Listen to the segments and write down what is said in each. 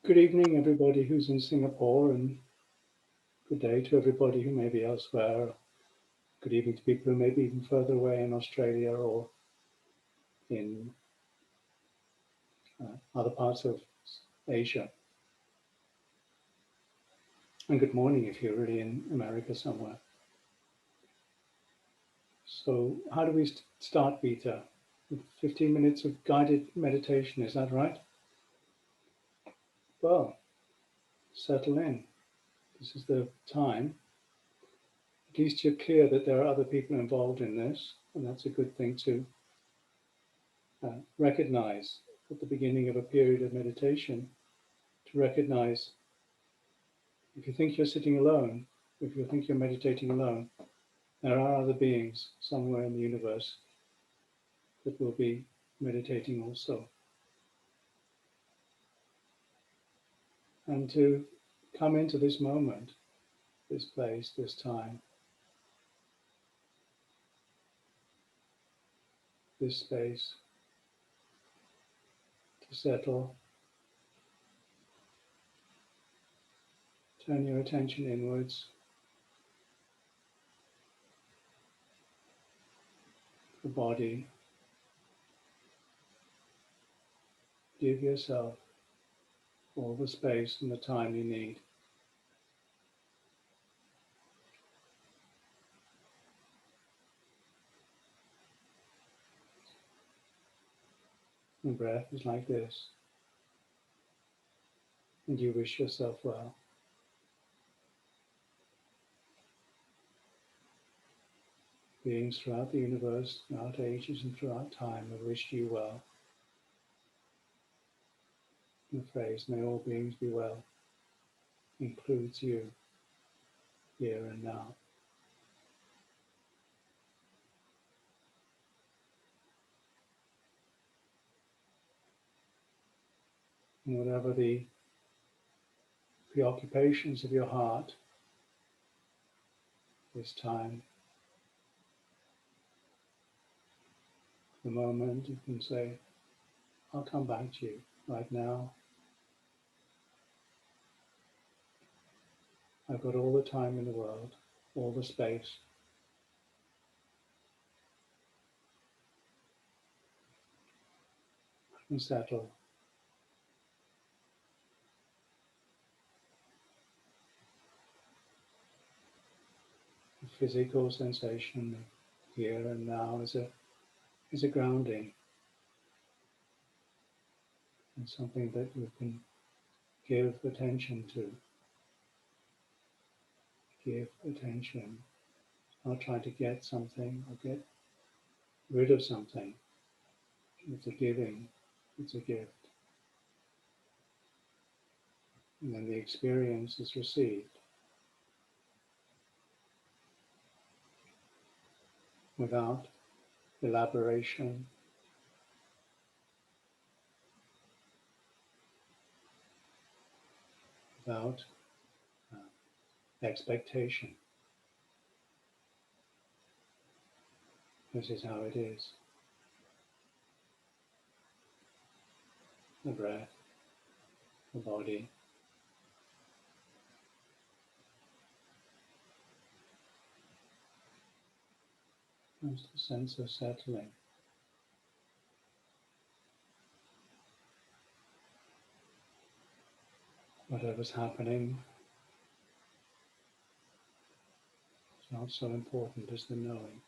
Good evening, everybody who's in Singapore, and good day to everybody who may be elsewhere. Good evening to people who may be even further away in Australia or in other parts of Asia. And good morning if you're really in America somewhere. So, how do we start Vita? With 15 minutes of guided meditation, is that right? Well, settle in. This is the time. At least you're clear that there are other people involved in this, and that's a good thing to recognize at the beginning of a period of meditation, to recognize if you think you're sitting alone, if you think you're meditating alone, there are other beings somewhere in the universe that will be meditating also. And to come into this moment, this place, this time, this space, to settle, turn your attention inwards, the body, give yourself all the space and the time you need. The breath is like this, and you wish yourself well. Beings throughout the universe, throughout ages and throughout time have wished you well. The phrase, may all beings be well, includes you here and now. And whatever the preoccupations of your heart this time, the moment you can say, I'll come back to you right now. I've got all the time in the world, all the space. I can settle. The physical sensation of here and now is a grounding. And something that you can give attention to. Give attention. Not trying to get something or get rid of something. It's a giving. It's a gift. And then the experience is received without elaboration, without expectation. This is how it is. The breath, the body, just a sense of settling. Whatever's happening is not so important as the knowing.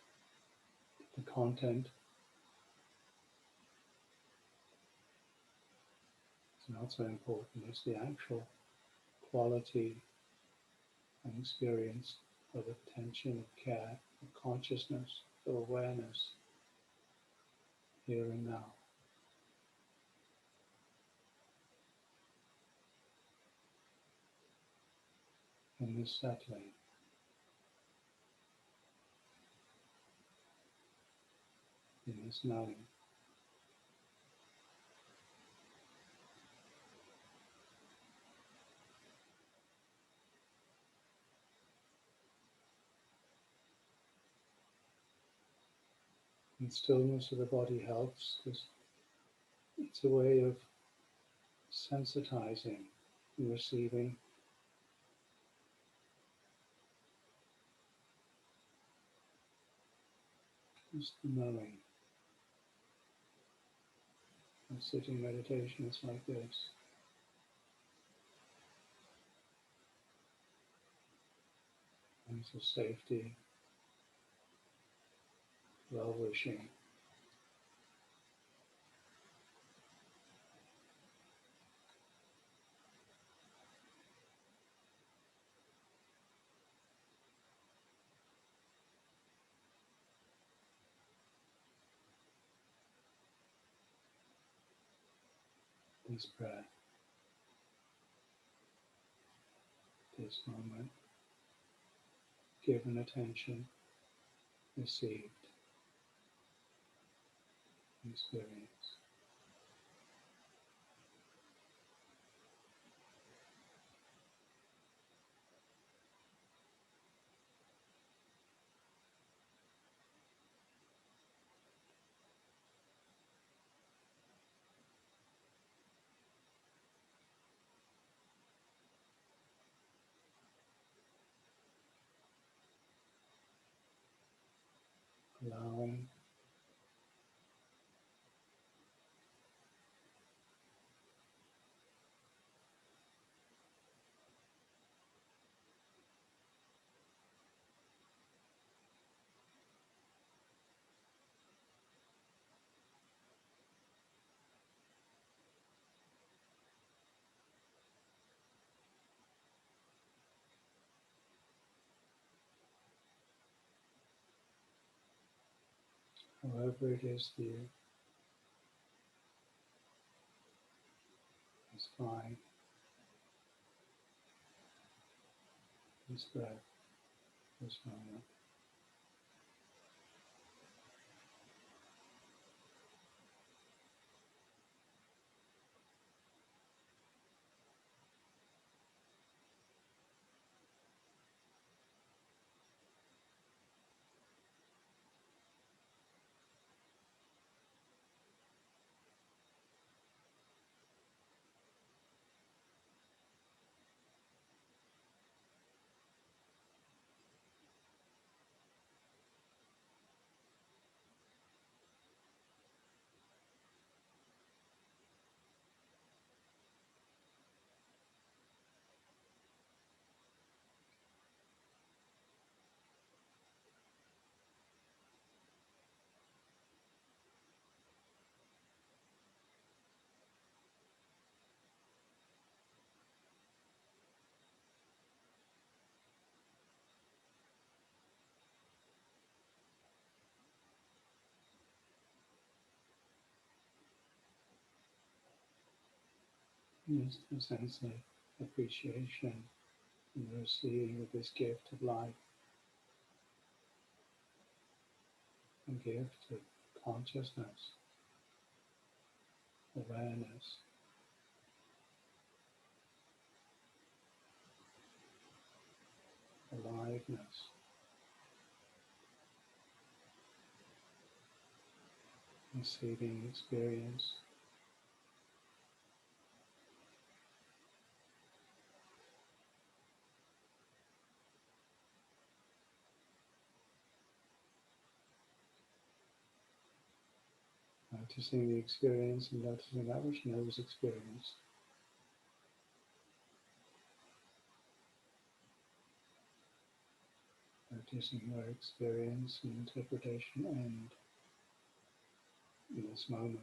The content is not so important as the actual quality and experience of attention, of care, of consciousness, of awareness, here and now. In this settling, in this knowing. And stillness of the body helps because it's a way of sensitizing and receiving, just the knowing. And sitting meditation is like this. Sense of safety, well-wishing. This breath, this moment, given attention, received, experience. Allowing however it is for you is fine. This breath, this moment. Just a sense of appreciation in the receiving of this gift of life, a gift of consciousness, awareness, aliveness, receiving experience. Noticing the experience and noticing that which knows experience. Noticing where experience and interpretation end in this moment.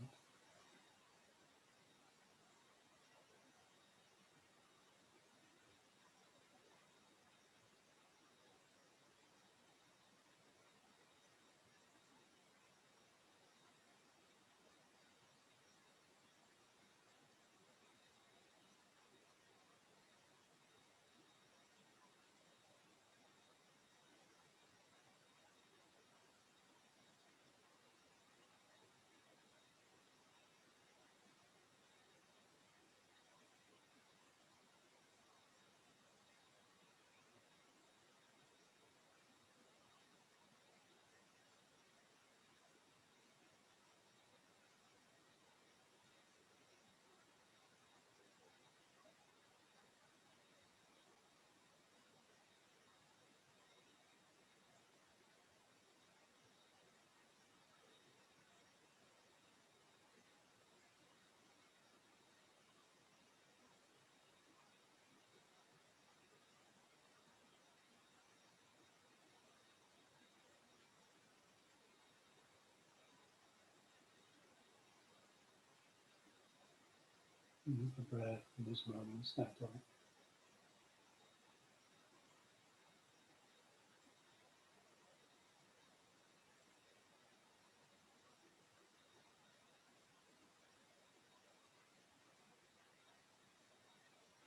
The breath in this moment settle.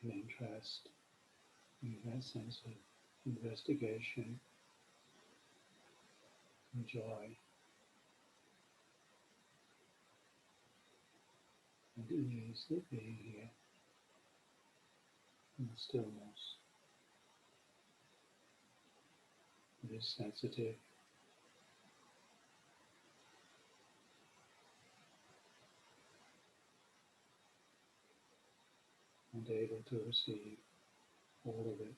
An interest in that sense of investigation and joy and ease that being here in the stillness that is sensitive and able to receive all of it.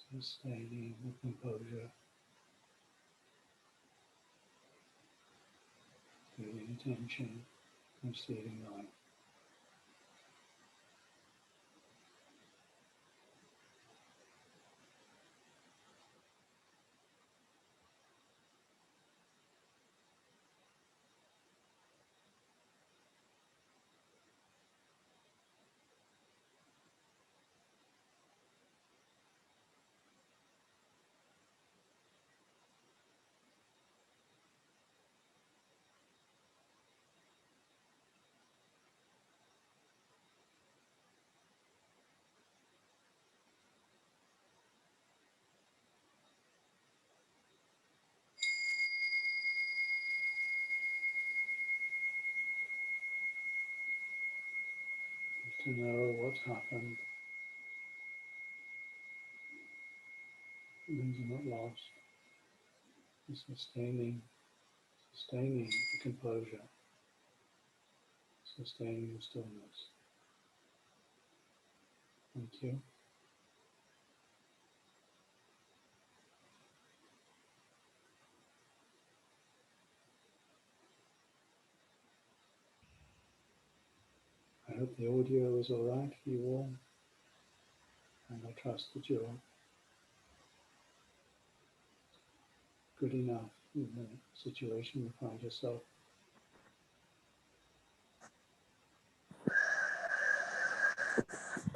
Sustaining the composure, feeling attention, receiving life. to know what's happened. Things are not lost. Sustaining the composure, sustaining the stillness. Thank you. I hope the audio is all right for you all, and I trust that you're good enough in the situation you find yourself.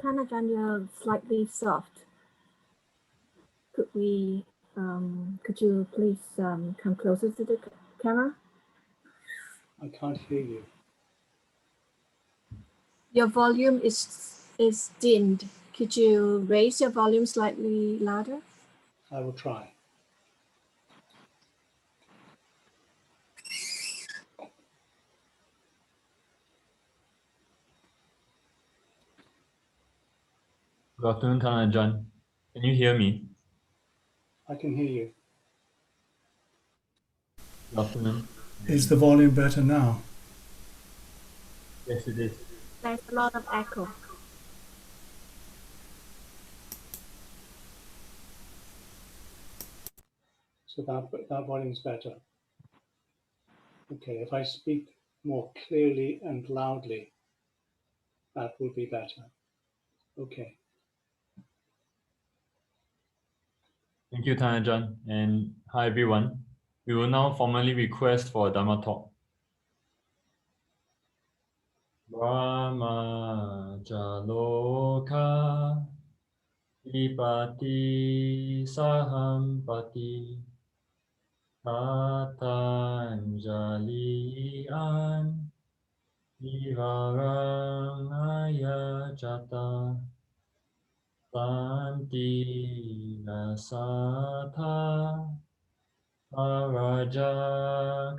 Ajahn, you're slightly soft. Could you please come closer to the camera? I can't hear you. Your volume is dimmed. Could you raise your volume slightly louder? I will try. Good afternoon, Ajahn. Can you hear me? I can hear you. Good afternoon. Is the volume better now? Yes, it is. There's a lot of echo. So that volume is better. Okay, if I speak more clearly and loudly, that will be better. Okay. Thank you, Ajahn. And hi, everyone. We will now formally request for a Dhamma talk. Brahma Jaloka Ipati Sahampati Patanjali An Ivarang Ayajata Santi Nasatha Araja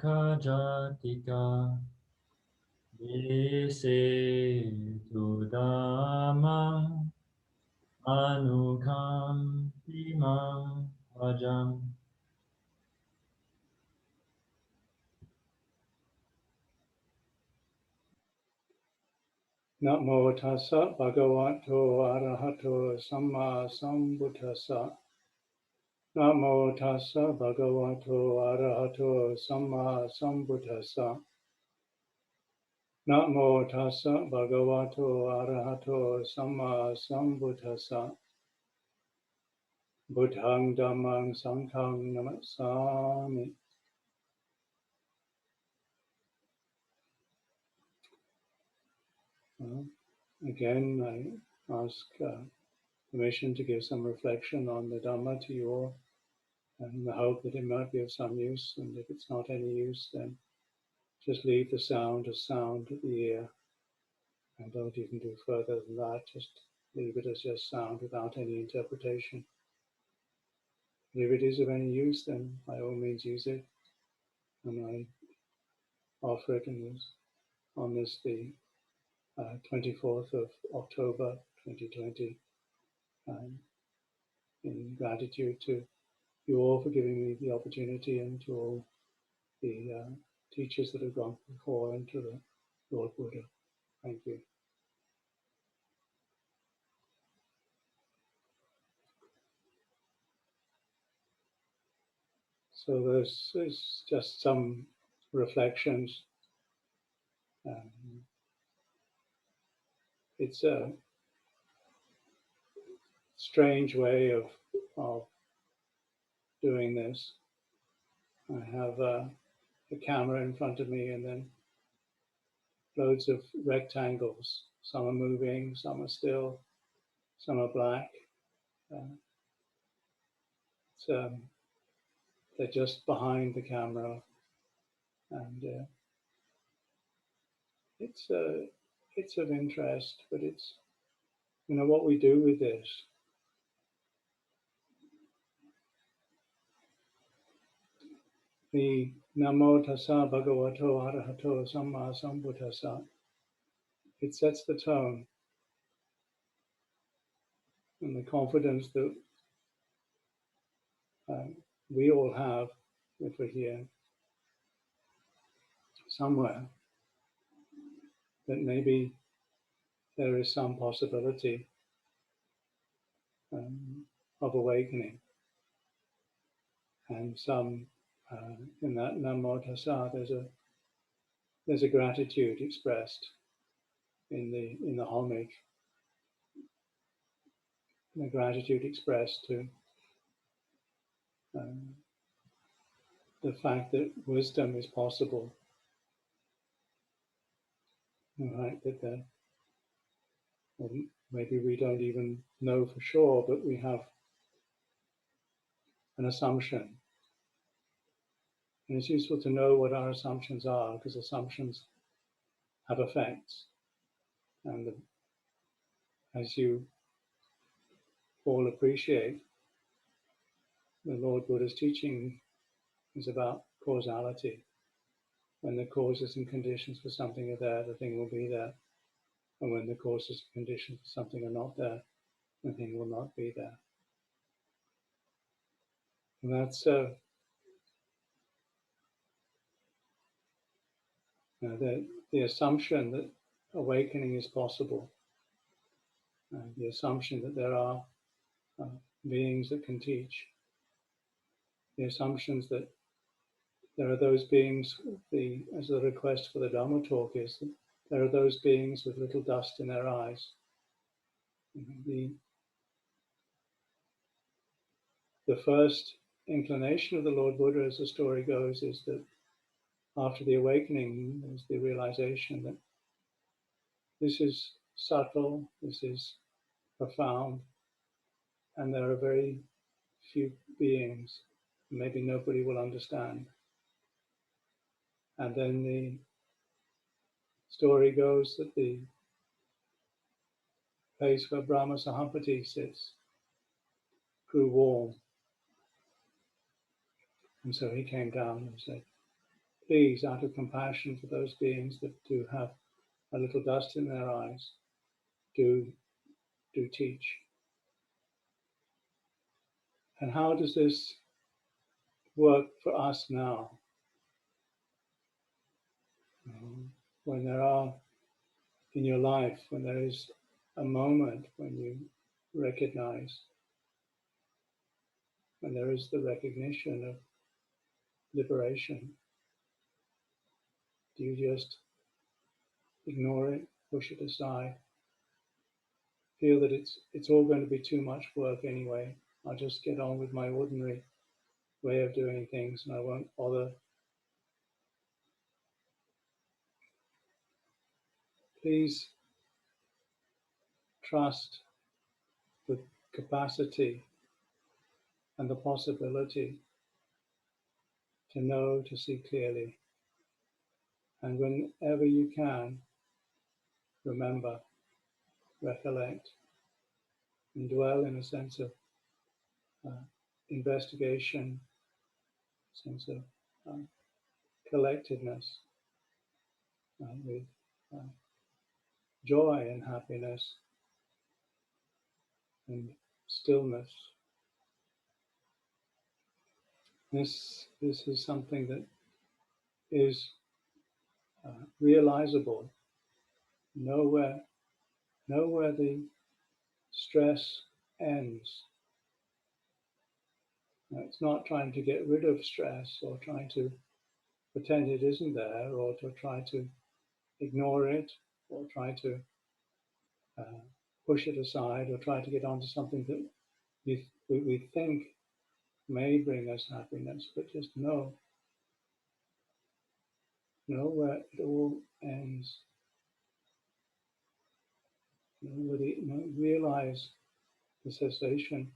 Kajatika Dese Tudamang Anukam Timang Rajam. Namo tassa bhagavato arahato samma sambuddhassa. Namo tassa bhagavato arahato samma sambuddhassa. Namo tassa bhagavato arahato samma sambuddhassa. Buddhang dhammang sanghang namassami. Again, I ask permission to give some reflection on the Dhamma to you all, and in the hope that it might be of some use, and if it's not any use, then just leave the sound as sound at the ear, and don't even do further than that, just leave it as just sound without any interpretation. If it is of any use, then by all means use it, and I offer it on this the 24th of October 2020, in gratitude to you all for giving me the opportunity, and to all the teachers that have gone before, and to the Lord Buddha. Thank you. So this is just some reflections. It's a strange way of doing this. I have a camera in front of me, and then loads of rectangles. Some are moving, some are still, some are black. They're just behind the camera, and it's of interest, but it's, what we do with this. The Namo Tassa Bhagavato Arahato Samma Sambuddhassa, it sets the tone. and the confidence that we all have if we're here somewhere, that maybe there is some possibility of awakening, and some in that Namo Tassa there's a gratitude expressed in the homage, the gratitude expressed to the fact that wisdom is possible, the fact that well, maybe we don't even know for sure, but we have an assumption. And it's useful to know what our assumptions are, because assumptions have effects. And as you all appreciate, the Lord Buddha's teaching is about causality. When the causes and conditions for something are there, the thing will be there. And when the causes and conditions for something are not there, the thing will not be there. And that's the assumption that awakening is possible, the assumption that there are beings that can teach, the assumptions that there are those beings, as the request for the Dhamma talk is, that there are those beings with little dust in their eyes. The first inclination of the Lord Buddha, as the story goes, is that after the awakening, there's the realization that this is subtle, this is profound, and there are very few beings. Maybe nobody will understand. And then the story goes that the place where Brahma Sahampati sits grew warm. And so he came down and said, please, out of compassion for those beings that do have a little dust in their eyes, do teach. And how does this work for us now? When there are in your life, when there is a moment when you recognize, when there is the recognition of liberation, do you just ignore it, push it aside, feel that it's all going to be too much work anyway? I'll just get on with my ordinary way of doing things and I won't bother. Please trust the capacity and the possibility to know, to see clearly. And whenever you can, remember, recollect, and dwell in a sense of investigation, sense of collectedness, with joy and happiness and stillness. This is something that is realizable. Know where the stress ends. It's not trying to get rid of stress or trying to pretend it isn't there, or to try to ignore it, or try to push it aside, or try to get onto something that we think may bring us happiness, but just know where it all ends. Realize the cessation.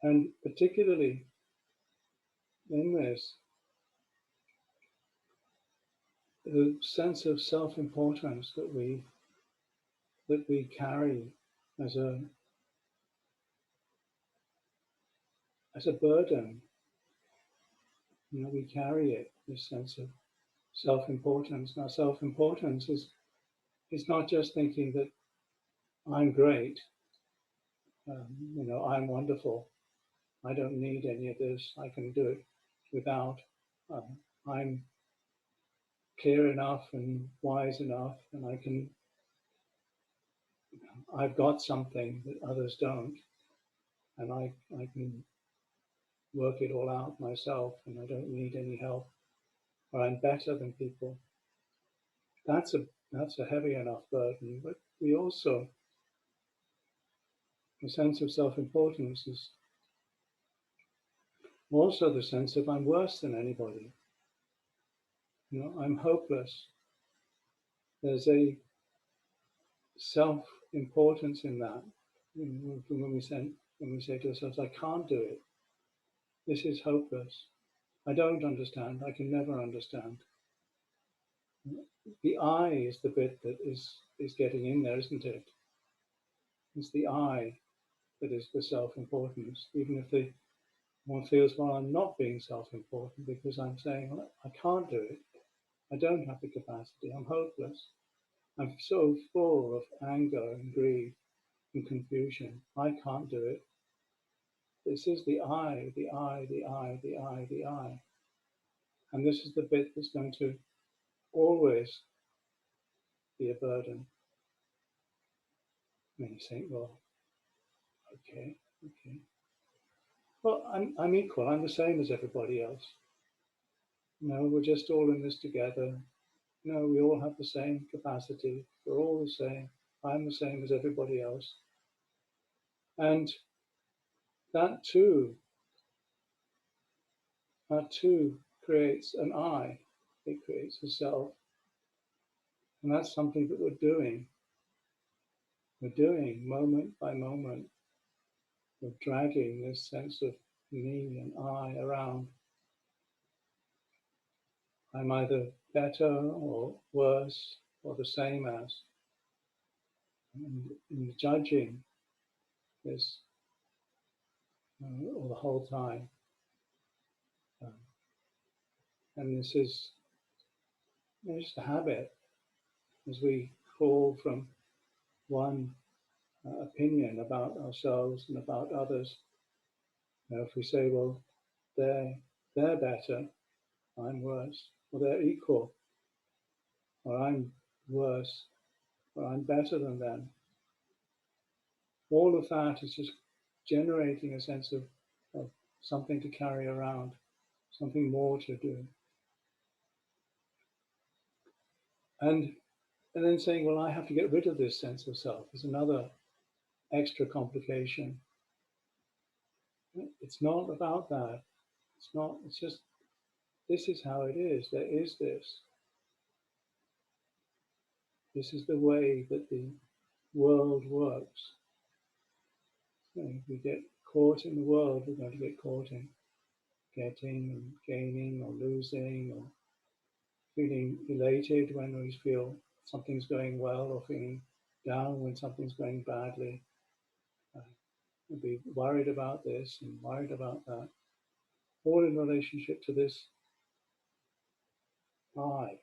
And particularly in this, the sense of self-importance that we carry as a burden. We carry it, this sense of self-importance. Now, self-importance is not just thinking that I'm great, I'm wonderful. I don't need any of this. I can do it without. I'm clear enough and wise enough, and I've got something that others don't, and I can work it all out myself, and I don't need any help, or I'm better than people. That's a heavy enough burden, but we also, the sense of self-importance is also the sense of I'm worse than anybody. I'm hopeless. There's a self-importance in that. When we say to ourselves, I can't do it. This is hopeless. I don't understand. I can never understand. The I is the bit that is getting in there, isn't it? It's the I that is the self-importance. Even if one feels, well, I'm not being self-important because I'm saying, well, I can't do it. I don't have the capacity. I'm hopeless. I'm so full of anger and greed and confusion. I can't do it. This is the I, the I, the I, the I, the I. And this is the bit that's going to always be a burden. And you think, well, okay. Well, I'm equal. I'm the same as everybody else. We're just all in this together. We all have the same capacity. We're all the same. I'm the same as everybody else. And that too creates an I. It creates a self. And that's something that we're doing. We're doing moment by moment. We're dragging this sense of me and I around. I'm either better or worse or the same as. And in judging this all the whole time. And this is just a habit as we fall from one opinion about ourselves and about others. If we say, well, they're better, I'm worse, or they're equal, or I'm worse, or I'm better than them. All of that is just generating a sense of something to carry around, something more to do. And then saying, well, I have to get rid of this sense of self is another extra complication. It's not about that. It's just, this is how it is. There is this. This is the way that the world works. If we get caught in the world, we're going to get caught in getting and gaining or losing, or feeling elated when we feel something's going well, or feeling down when something's going badly. We'll be worried about this and worried about that, all in relationship to this I.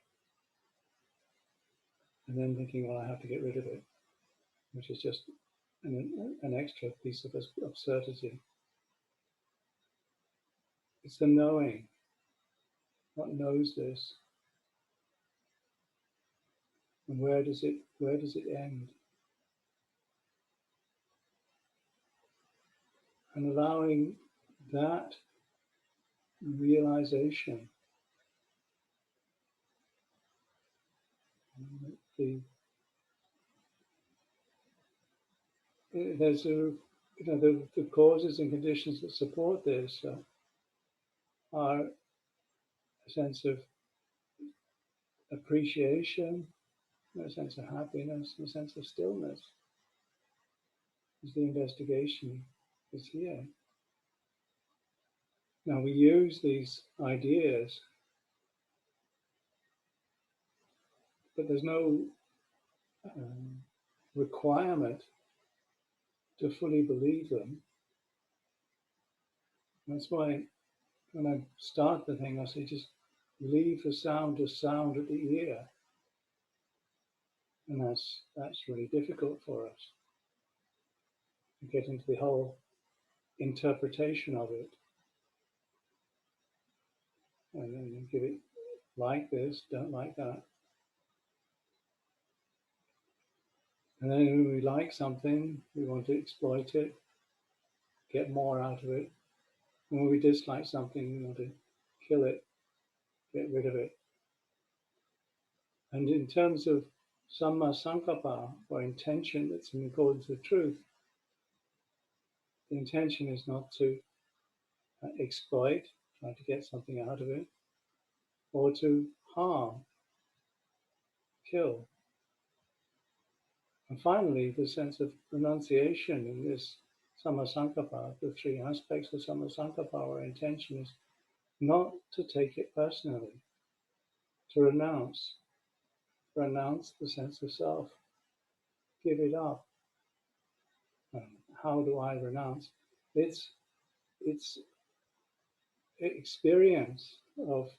And then thinking, well, I have to get rid of it, which is just an extra piece of absurdity. It's the knowing. What knows this? And where does it end? And allowing that realization, there's the causes and conditions that support this are a sense of appreciation, a sense of happiness, a sense of stillness. As the investigation is here. Now we use these ideas, but there's no requirement to fully believe them. That's why when I start the thing, I say just leave the sound as sound at the ear. And that's really difficult for us. You get into the whole interpretation of it. And then you give it like this, don't like that. And then when we like something, we want to exploit it, get more out of it. And when we dislike something, we want to kill it, get rid of it. And in terms of samma sankappa, or intention that's in accordance with truth, the intention is not to exploit, try to get something out of it, or to harm, kill. And finally, the sense of renunciation in this samma sankappa, the three aspects of samma sankappa, or intention, is not to take it personally, to renounce the sense of self, give it up. How do I renounce? It's experience of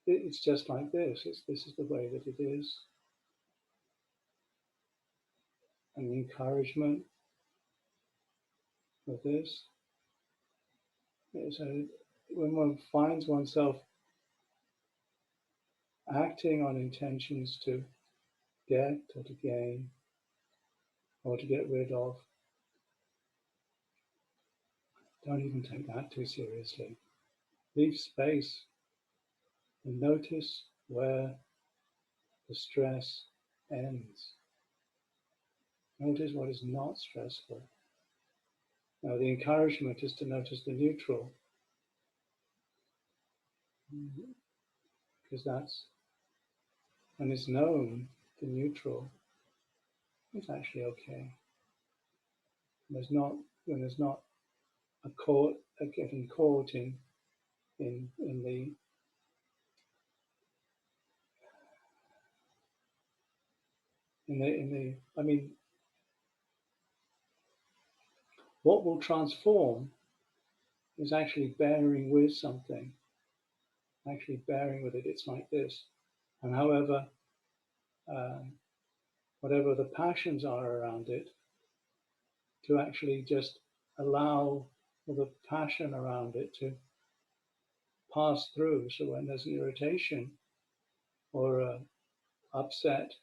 it's just like this. This is the way that it is, and the encouragement of this. So when one finds oneself acting on intentions to get or to gain or to get rid of, don't even take that too seriously. Leave space and notice where the stress ends. Notice what is not stressful. Now, the encouragement is to notice the neutral, because that's when it's known, the neutral, it's actually okay. When there's not getting caught in the I mean, what will transform is actually bearing with something, actually bearing with it. It's like this. And however, whatever the passions are around it, to actually just allow the passion around it to pass through. So when there's an irritation or upset,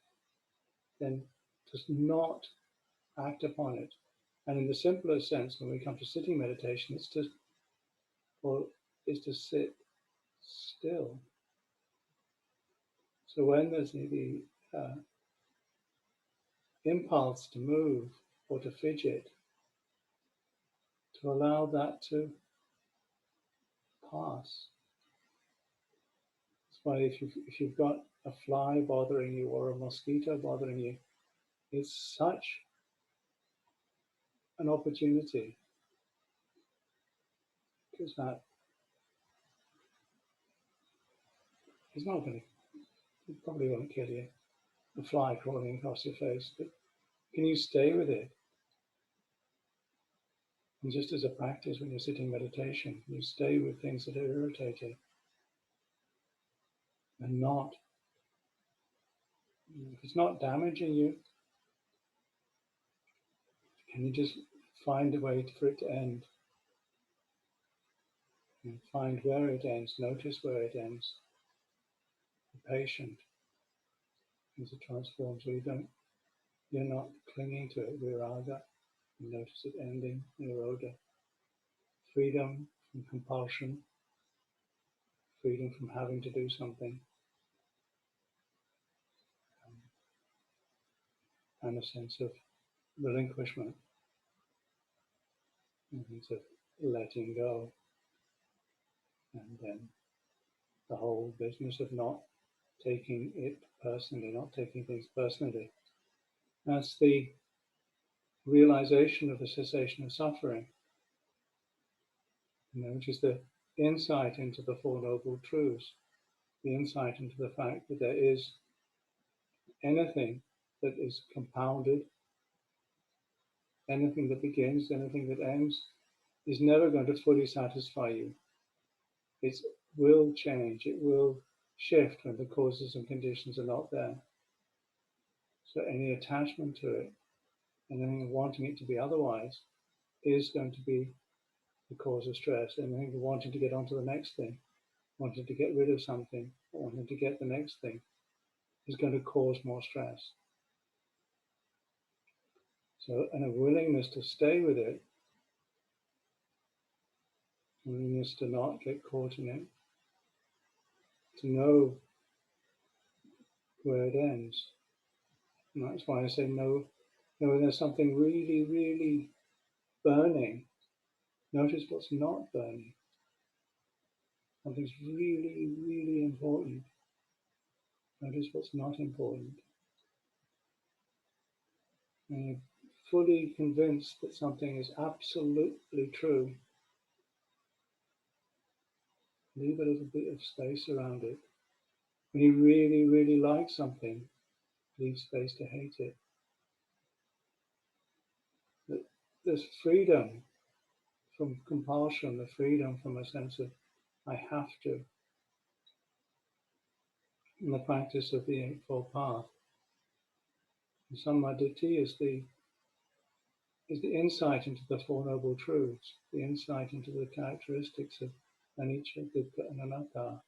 then just not act upon it. And in the simplest sense, when we come to sitting meditation, it's to sit still. So when there's the impulse to move or to fidget, to allow that to pass. That's why if you've got a fly bothering you or a mosquito bothering you, it's such an opportunity, because that is not going to, it probably won't kill you, the fly crawling across your face, but can you stay with it? And just as a practice, when you're sitting meditation, you stay with things that are irritating and not, if it's not damaging you, can you just find a way for it to end? And find where it ends, notice where it ends. Be patient as it transforms, so you're not clinging to it, viraga. You notice it ending, nirodha. Freedom from compulsion, freedom from having to do something, and a sense of relinquishment, a sense of letting go, and then the whole business of not taking it personally, not taking things personally. That's the realization of the cessation of suffering, which is the insight into the Four Noble Truths, the insight into the fact that there is anything that is compounded, anything that begins, anything that ends, is never going to fully satisfy you. It will change, it will shift when the causes and conditions are not there. So any attachment to it, and then wanting it to be otherwise is going to be the cause of stress. And then wanting to get on to the next thing, wanting to get rid of something, wanting to get the next thing is going to cause more stress. So, and a willingness to stay with it, willingness to not get caught in it, to know where it ends. And that's why I say no, when there's something really, really burning, notice what's not burning. Something's really, really important. Notice what's not important. And you're fully convinced that something is absolutely true. Leave a little bit of space around it. When you really, really like something, leave space to hate it. There's freedom from compulsion, the freedom from a sense of I have to, in the practice of the Eightfold Path. And Sammaditthi is the insight into the Four Noble Truths, the insight into the characteristics of anicca, dukkha, and anatta.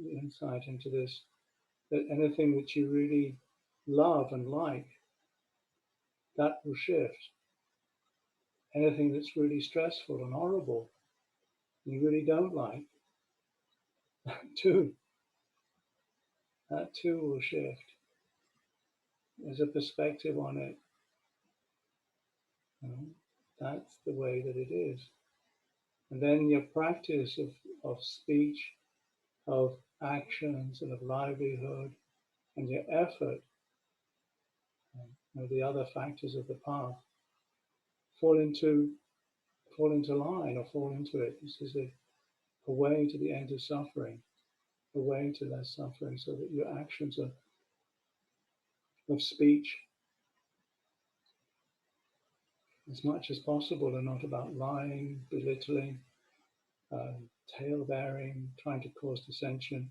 The insight into this, that anything that you really love and like, that will shift. Anything that's really stressful and horrible, you really don't like, that too will shift. There's a perspective on it. That's the way that it is. And then your practice of speech, of actions, and of livelihood, and your effort, the other factors of the path, fall into line or fall into it. This is a way to the end of suffering, a way to less suffering, so that your actions of speech, as much as possible, are not about lying, belittling, tale-bearing, trying to cause dissension,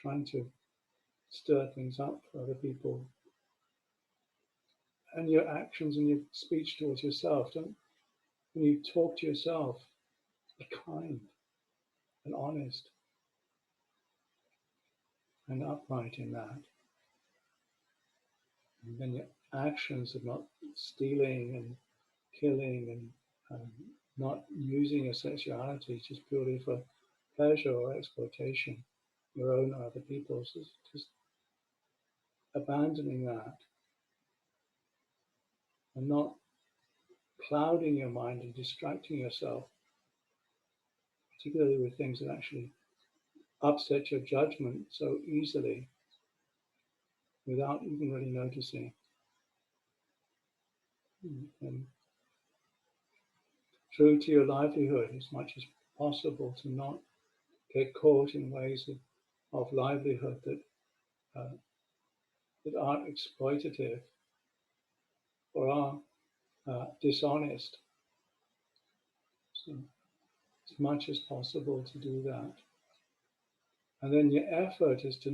trying to stir things up for other people. And your actions and your speech towards yourself, when you talk to yourself, be kind and honest and upright in that. And then your actions of not stealing and killing and not using your sexuality just purely for pleasure or exploitation, your own or other people's, just abandoning that and not clouding your mind and distracting yourself, particularly with things that actually upset your judgment so easily without even really noticing. And true to your livelihood as much as possible, to not get caught in ways of livelihood that aren't exploitative or are dishonest. So as much as possible to do that. And then your effort is to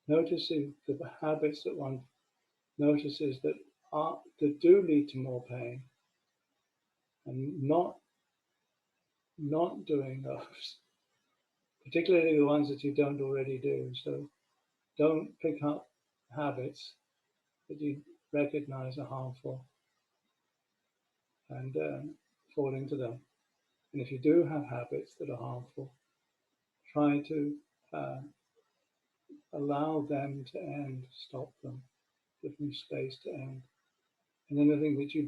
noticing the habits that one notices that do lead to more pain, and not doing those, particularly the ones that you don't already do. So don't pick up habits that you recognize are harmful and fall into them. And if you do have habits that are harmful, try to allow them to end, stop them, give them space to end. And anything that you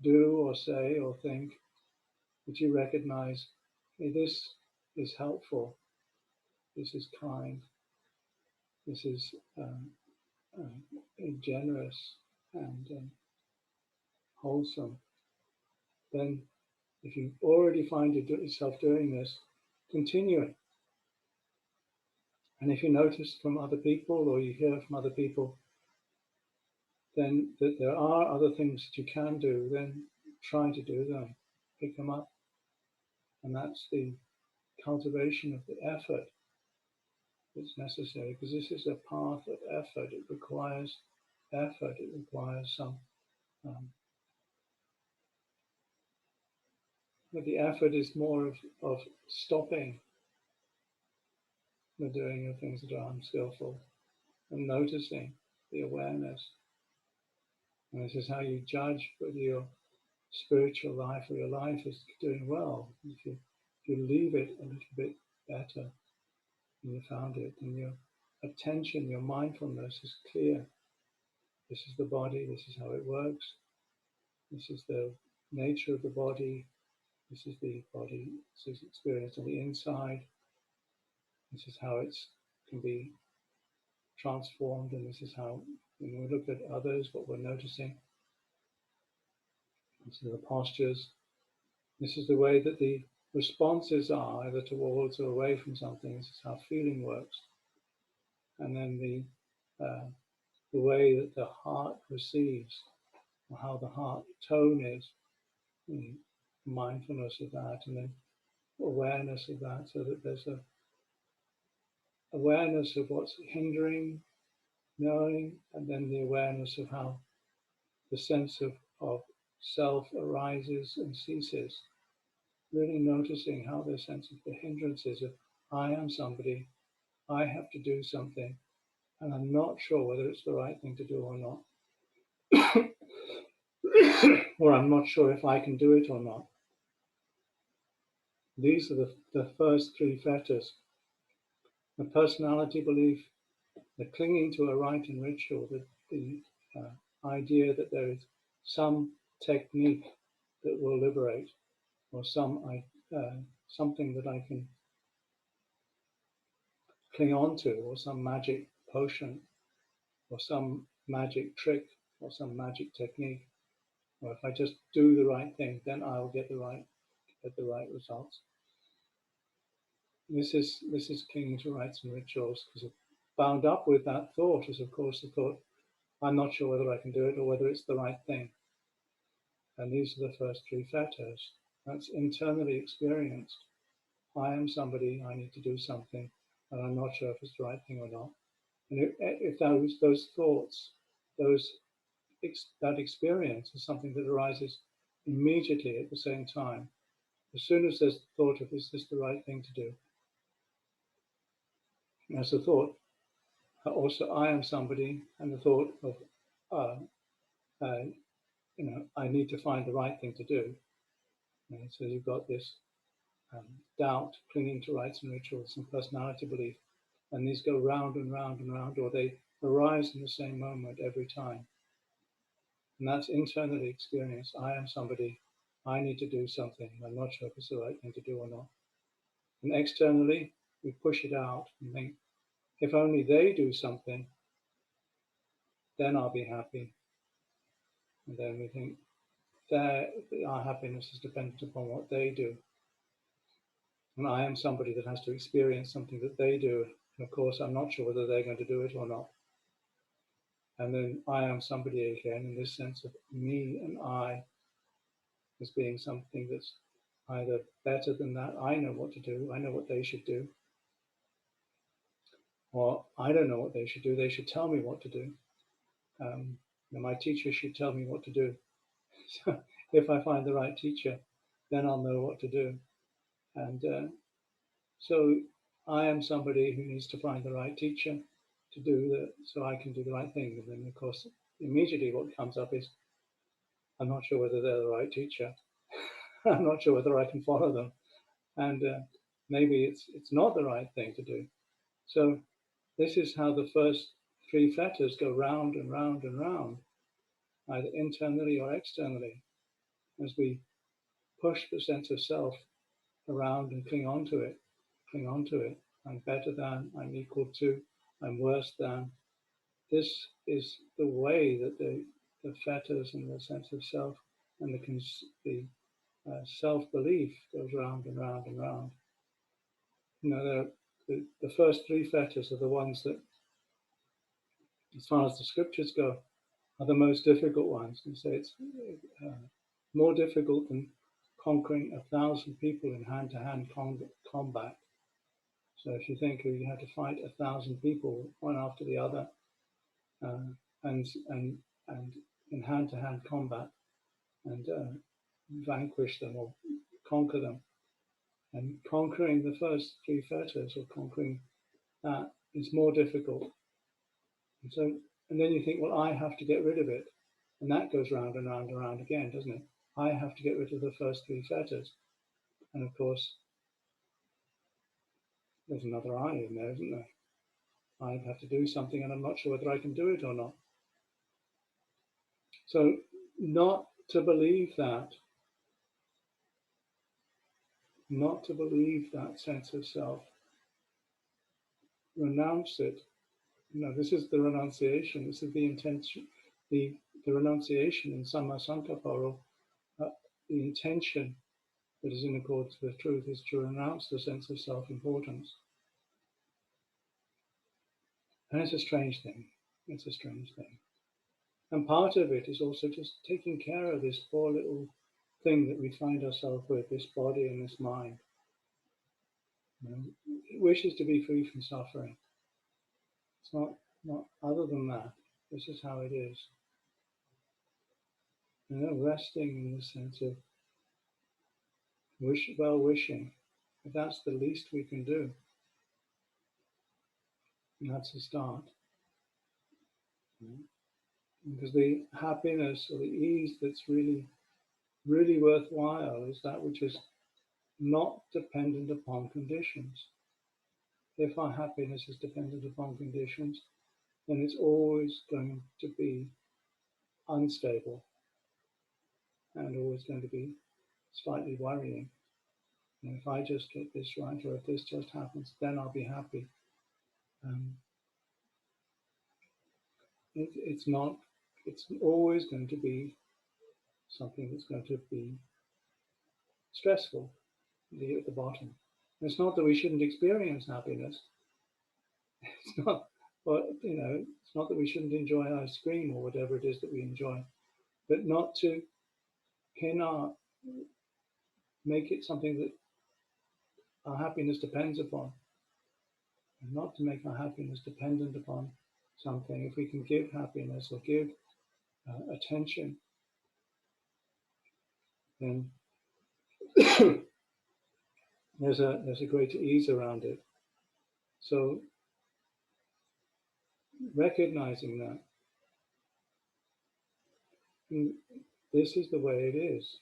do or say or think that you recognize, hey, this is helpful, this is kind, this is generous and wholesome, then if you already find yourself doing this, continue it. And if you notice from other people or you hear from other people, then that there are other things that you can do, then try to do them, pick them up. And that's the cultivation of the effort that's necessary, because this is a path of effort. It requires effort. It requires some, but the effort is more of stopping the doing of things that are unskillful and noticing the awareness. And this is how you judge whether your spiritual life or your life is doing well. If you leave it a little bit better than you found it, and your attention, your mindfulness is clear. This is the body, this is how it works, this is the nature of the body, this is the body, this is experience on the inside, this is how it can be transformed, and this is how, when we look at others, what we're noticing. This is the postures. This is the way that the responses are, either towards or away from something. This is how feeling works. And then the way that the heart receives, or how the heart tone is, mindfulness of that, and then awareness of that, so that there's a awareness of what's hindering, knowing, and then the awareness of how the sense of self arises and ceases. Really noticing how the sense of the hindrances of I am somebody, I have to do something, and I'm not sure whether it's the right thing to do or not. Or I'm not sure if I can do it or not. These are the first three fetters. The personality belief, the clinging to a rite and ritual, the idea that there is some technique that will liberate, or something that I can cling on to, or some magic potion, or some magic trick, or some magic technique, or if I just do the right thing, then I'll get the right results. This is clinging to rites and rituals, because bound up with that thought is, of course, the thought, I'm not sure whether I can do it or whether it's the right thing. And these are the first three fetters. That's internally experienced. I am somebody, I need to do something, and I'm not sure if it's the right thing or not. And if those thoughts, that experience is something that arises immediately at the same time, as soon as there's thought of, is this the right thing to do? And as a thought, also I am somebody, and the thought of, I need to find the right thing to do. And so you've got this doubt, clinging to rites and rituals, and personality belief. And these go round and round and round, or they arise in the same moment every time. And that's internally experienced. I am somebody, I need to do something, I'm not sure if it's the right thing to do or not. And externally, we push it out and think, if only they do something, then I'll be happy. And then we think, our happiness is dependent upon what they do. And I am somebody that has to experience something that they do. And of course, I'm not sure whether they're going to do it or not. And then I am somebody again, in this sense of me and I as being something that's either better than that. I know what to do. I know what they should do. Or I don't know what they should do. They should tell me what to do. My teacher should tell me what to do. So if I find the right teacher, then I'll know what to do. And so I am somebody who needs to find the right teacher to do that, so I can do the right thing. And then, of course, immediately what comes up is, I'm not sure whether they're the right teacher. I'm not sure whether I can follow them. And maybe it's not the right thing to do. So this is how the first three fetters go round and round and round, either internally or externally, as we push the sense of self around and cling on to it. I'm better than, I'm equal to, I'm worse than. This is the way that the fetters and the sense of self and the self-belief goes round and round and round. The first three fetters are the ones that, as far as the scriptures go, are the most difficult ones. And so it's more difficult than conquering 1,000 people in hand-to-hand combat. So if you think you had to fight 1,000 people one after the other, and in hand-to-hand combat and vanquish them or conquer them. And conquering the first three fetters, or conquering that, is more difficult. And then you think, well, I have to get rid of it. And that goes round and round and round again, doesn't it? I have to get rid of the first three fetters. And of course, there's another I in there, isn't there? I have to do something and I'm not sure whether I can do it or not. So not to believe that sense of self, renounce it. This is the renunciation. This is the intention, the renunciation in Samma Sankappa, or the intention that is in accordance with truth, is to renounce the sense of self-importance. And it's a strange thing. It's a strange thing. And part of it is also just taking care of this poor little thing that we find ourselves with, this body and this mind. It wishes to be free from suffering. It's not other than that. This is how it is. Resting in the sense of well-wishing. If that's the least we can do, and that's a start. Because the happiness or the ease that's really, really worthwhile is that which is not dependent upon conditions. If our happiness is dependent upon conditions, then it's always going to be unstable and always going to be slightly worrying. If I just get this right, or if this just happens, then I'll be happy. It's always going to be something that's going to be stressful at the bottom. And it's not that we shouldn't experience happiness. It's not, it's not that we shouldn't enjoy ice cream or whatever it is that we enjoy, but not to make it something that our happiness depends upon, and not to make our happiness dependent upon something. If we can give happiness or give attention, then there's a greater ease around it. So recognizing that this is the way it is.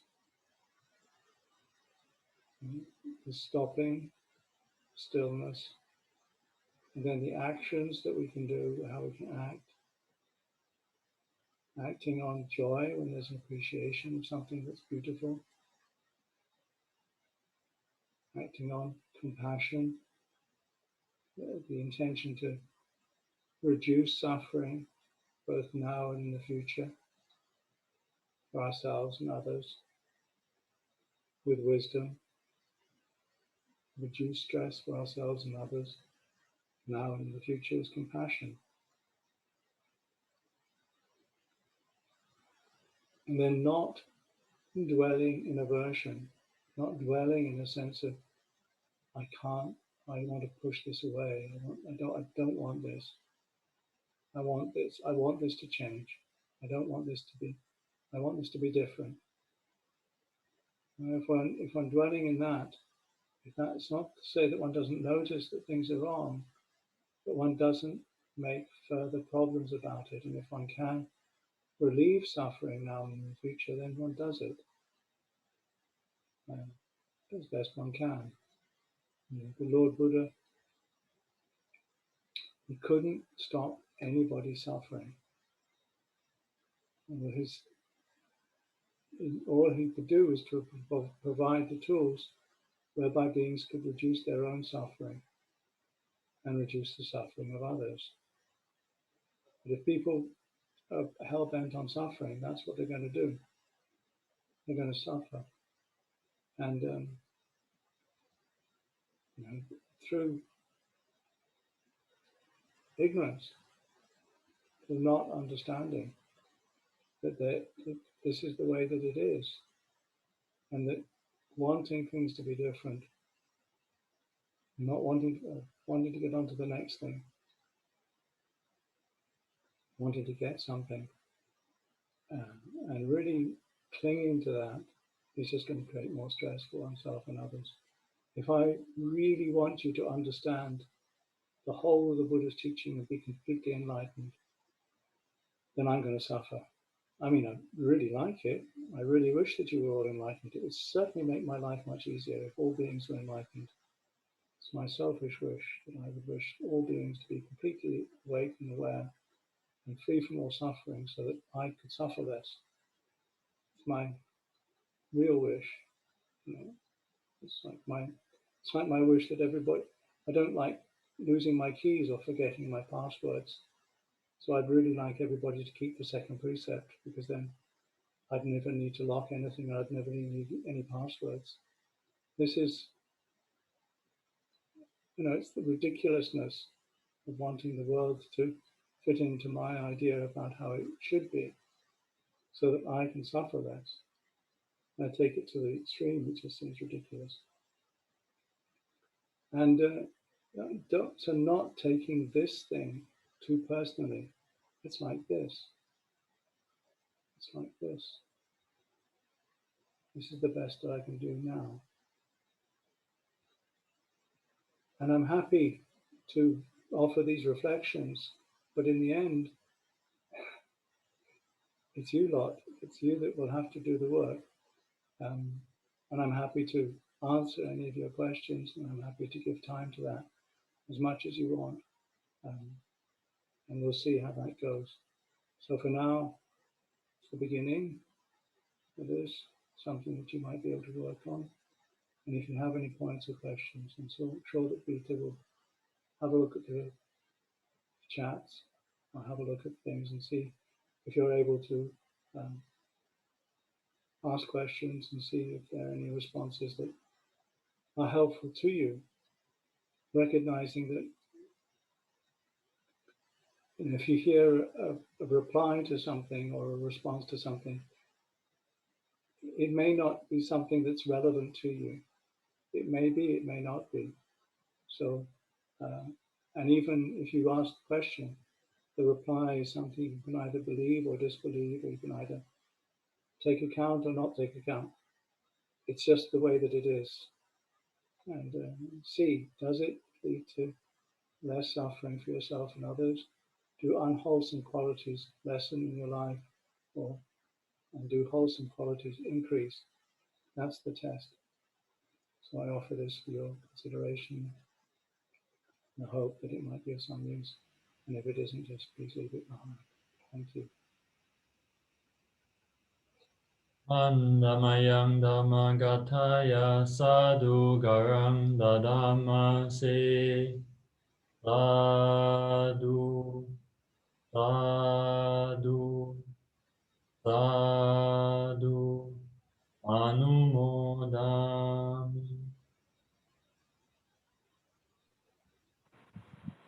The stopping, stillness, and then the actions that we can do, how we can act. Acting on joy when there's an appreciation of something that's beautiful. Acting on compassion, the intention to reduce suffering, both now and in the future, for ourselves and others, with wisdom. Reduce stress for ourselves and others, now and in the future, is compassion. And then not dwelling in aversion, not dwelling in a sense of, I want to push this away, I don't want this. I want this to change. I want this to be different. If I'm dwelling in that, it's not to say that one doesn't notice that things are wrong, but one doesn't make further problems about it. And if one can relieve suffering now and in the future, then one does it as best one can. The Lord Buddha, he couldn't stop anybody suffering. And all he could do was to provide the tools whereby beings could reduce their own suffering and reduce the suffering of others. But if people are hell-bent on suffering, that's what they're going to do. They're going to suffer. And through ignorance, through not understanding that this is the way that it is, and that wanting things to be different, not wanting to get on to the next thing, wanting to get something, and really clinging to that is just going to create more stress for oneself and others. If I really want you to understand the whole of the Buddha's teaching and be completely enlightened, then I'm going to suffer. I mean, I really like it. I really wish that you were all enlightened. It would certainly make my life much easier if all beings were enlightened. It's my selfish wish that I would wish all beings to be completely awake and aware and free from all suffering so that I could suffer less. It's my real wish. You know, it's like my wish that everybody. I don't like losing my keys or forgetting my passwords. So I'd really like everybody to keep the second precept, because then I'd never need to lock anything. I'd never need any passwords. This is, it's the ridiculousness of wanting the world to fit into my idea about how it should be, so that I can suffer less. I take it to the extreme, it just seems ridiculous. And so not taking this thing too personally. It's like this. It's like this. This is the best that I can do now. And I'm happy to offer these reflections, but in the end, it's you lot. It's you that will have to do the work. And I'm happy to answer any of your questions, and I'm happy to give time to that as much as you want. And we'll see how that goes. So for now, it's the beginning. It is something that you might be able to work on. And if you have any points or questions, I'm so sure that Peter will have a look at the chats. I'll have a look at things and see if you're able to ask questions and see if there are any responses that are helpful to you, recognizing that if you hear a reply to something or a response to something, it may not be something that's relevant to you. It may be, it may not be. So, and even if you ask the question, the reply is something you can either believe or disbelieve, or you can either take account or not take account. It's just the way that it is. And see, does it lead to less suffering for yourself and others? Do unwholesome qualities lessen in your life, and do wholesome qualities increase? That's the test. So I offer this for your consideration, and I hope that it might be of some use. And if it isn't, just please leave it behind. Thank you. Annamayang Dhammagataya Sadhu Garang Dadamase Sadhu Sadhu Sadhu Anumodami.